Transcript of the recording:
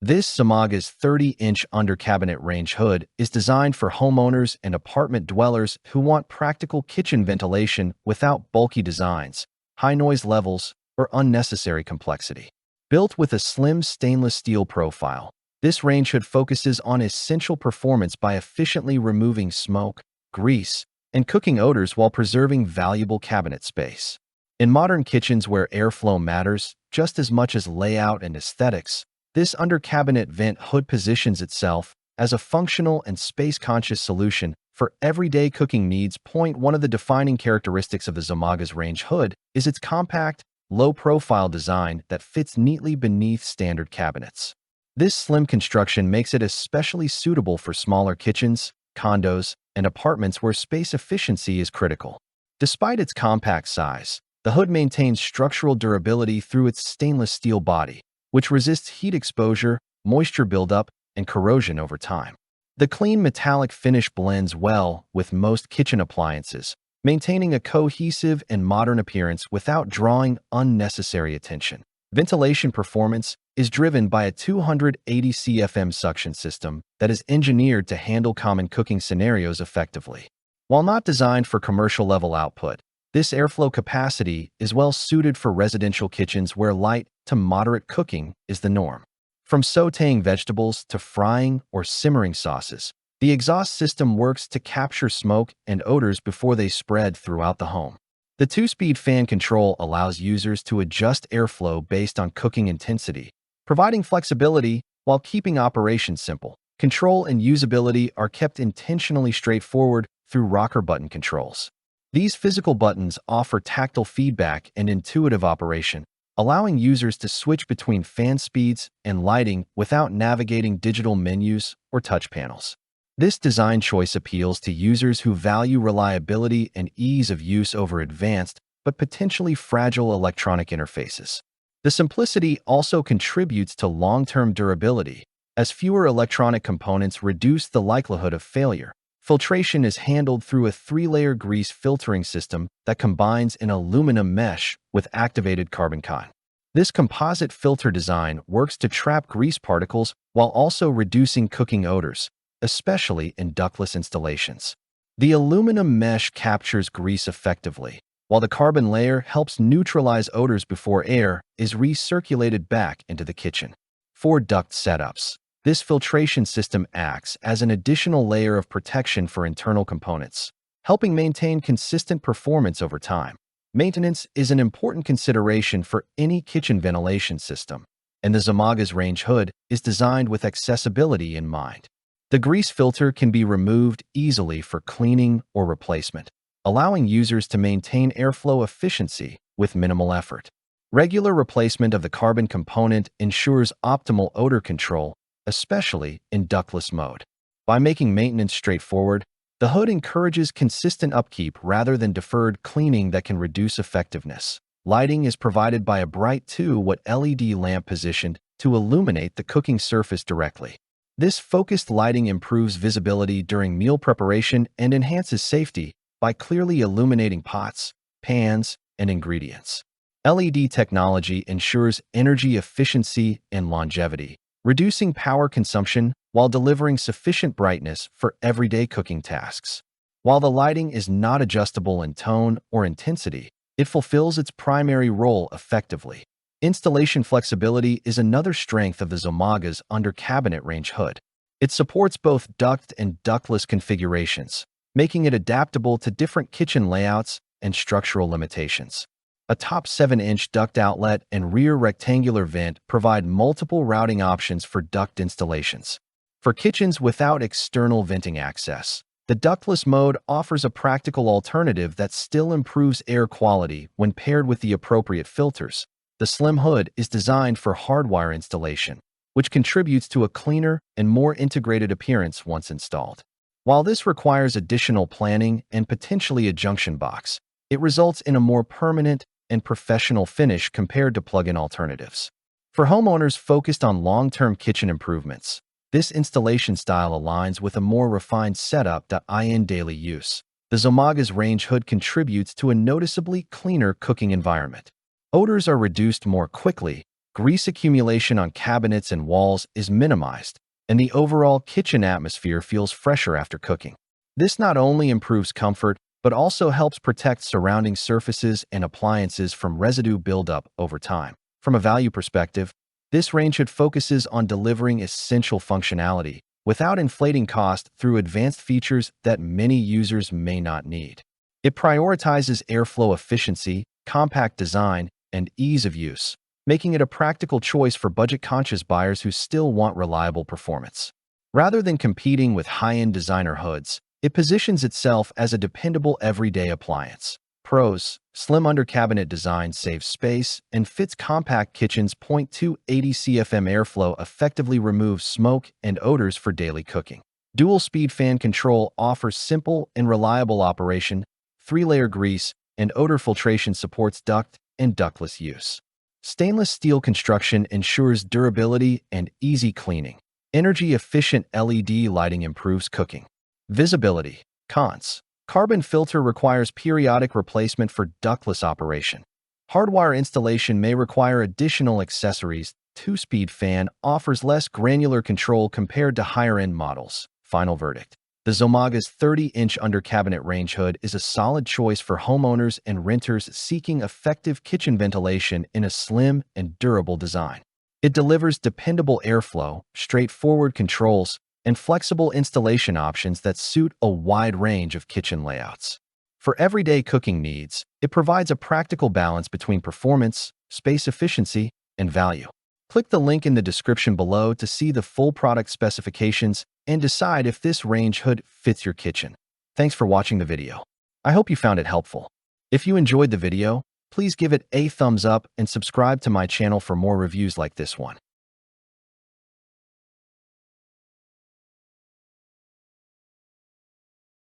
This Zomagas 30-inch under-cabinet range hood is designed for homeowners and apartment dwellers who want practical kitchen ventilation without bulky designs, high noise levels, or unnecessary complexity. Built with a slim stainless steel profile, this range hood focuses on essential performance by efficiently removing smoke, grease, and cooking odors while preserving valuable cabinet space. In modern kitchens where airflow matters just as much as layout and aesthetics, this under-cabinet vent hood positions itself as a functional and space-conscious solution for everyday cooking needs. One of the defining characteristics of the Zomagas range hood is its compact, low-profile design that fits neatly beneath standard cabinets. This slim construction makes it especially suitable for smaller kitchens, condos, and apartments where space efficiency is critical. Despite its compact size, the hood maintains structural durability through its stainless steel body, which resists heat exposure, moisture buildup, and corrosion over time. The clean metallic finish blends well with most kitchen appliances, maintaining a cohesive and modern appearance without drawing unnecessary attention. Ventilation performance is driven by a 280 CFM suction system that is engineered to handle common cooking scenarios effectively. While not designed for commercial-level output, this airflow capacity is well suited for residential kitchens where light to moderate cooking is the norm. From sautéing vegetables to frying or simmering sauces, the exhaust system works to capture smoke and odors before they spread throughout the home. The two-speed fan control allows users to adjust airflow based on cooking intensity, providing flexibility while keeping operations simple. Control and usability are kept intentionally straightforward through rocker button controls. These physical buttons offer tactile feedback and intuitive operation, allowing users to switch between fan speeds and lighting without navigating digital menus or touch panels. This design choice appeals to users who value reliability and ease of use over advanced but potentially fragile electronic interfaces. The simplicity also contributes to long-term durability, as fewer electronic components reduce the likelihood of failure. Filtration is handled through a 3-layer grease filtering system that combines an aluminum mesh with activated carbon cotton. This composite filter design works to trap grease particles while also reducing cooking odors, especially in ductless installations. The aluminum mesh captures grease effectively, while the carbon layer helps neutralize odors before air is recirculated back into the kitchen. For duct setups, this filtration system acts as an additional layer of protection for internal components, helping maintain consistent performance over time. Maintenance is an important consideration for any kitchen ventilation system, and the Zomagas range hood is designed with accessibility in mind. The grease filter can be removed easily for cleaning or replacement, allowing users to maintain airflow efficiency with minimal effort. Regular replacement of the carbon component ensures optimal odor control, especially in ductless mode. By making maintenance straightforward, the hood encourages consistent upkeep rather than deferred cleaning that can reduce effectiveness. Lighting is provided by a bright 2-watt LED lamp positioned to illuminate the cooking surface directly. This focused lighting improves visibility during meal preparation and enhances safety by clearly illuminating pots, pans, and ingredients. LED technology ensures energy efficiency and longevity, reducing power consumption while delivering sufficient brightness for everyday cooking tasks. While the lighting is not adjustable in tone or intensity, it fulfills its primary role effectively. Installation flexibility is another strength of the Zomagas under-cabinet range hood. It supports both duct and ductless configurations, making it adaptable to different kitchen layouts and structural limitations. A top 7-inch duct outlet and rear rectangular vent provide multiple routing options for duct installations. For kitchens without external venting access, the ductless mode offers a practical alternative that still improves air quality when paired with the appropriate filters. The slim hood is designed for hardwire installation, which contributes to a cleaner and more integrated appearance once installed. While this requires additional planning and potentially a junction box, it results in a more permanent and professional finish compared to plug-in alternatives. For homeowners focused on long-term kitchen improvements, this installation style aligns with a more refined setup in daily use. The Zomagas range hood contributes to a noticeably cleaner cooking environment. Odors are reduced more quickly, Grease accumulation on cabinets and walls is minimized, and the overall kitchen atmosphere feels fresher after cooking. This not only improves comfort, but also helps protect surrounding surfaces and appliances from residue buildup over time. From a value perspective, this range hood focuses on delivering essential functionality without inflating cost through advanced features that many users may not need. It prioritizes airflow efficiency, compact design, and ease of use, making it a practical choice for budget-conscious buyers who still want reliable performance. Rather than competing with high-end designer hoods, it positions itself as a dependable everyday appliance. Pros: slim under-cabinet design saves space and fits compact kitchens. 280 CFM airflow effectively removes smoke and odors for daily cooking. Dual-speed fan control offers simple and reliable operation. 3-layer grease and odor filtration supports duct and ductless use. Stainless steel construction ensures durability and easy cleaning. Energy-efficient LED lighting improves cooking. Visibility. Cons: carbon filter requires periodic replacement for ductless operation. Hardwire installation may require additional accessories. 2-speed fan offers less granular control compared to higher-end models. Final verdict: the Zomagas 30-inch under-cabinet range hood is a solid choice for homeowners and renters seeking effective kitchen ventilation in a slim and durable design. It delivers dependable airflow, straightforward controls, and flexible installation options that suit a wide range of kitchen layouts. For everyday cooking needs, it provides a practical balance between performance, space efficiency, and value. Click the link in the description below to see the full product specifications and decide if this range hood fits your kitchen. Thanks for watching the video. I hope you found it helpful. If you enjoyed the video, please give it a thumbs up and subscribe to my channel for more reviews like this one.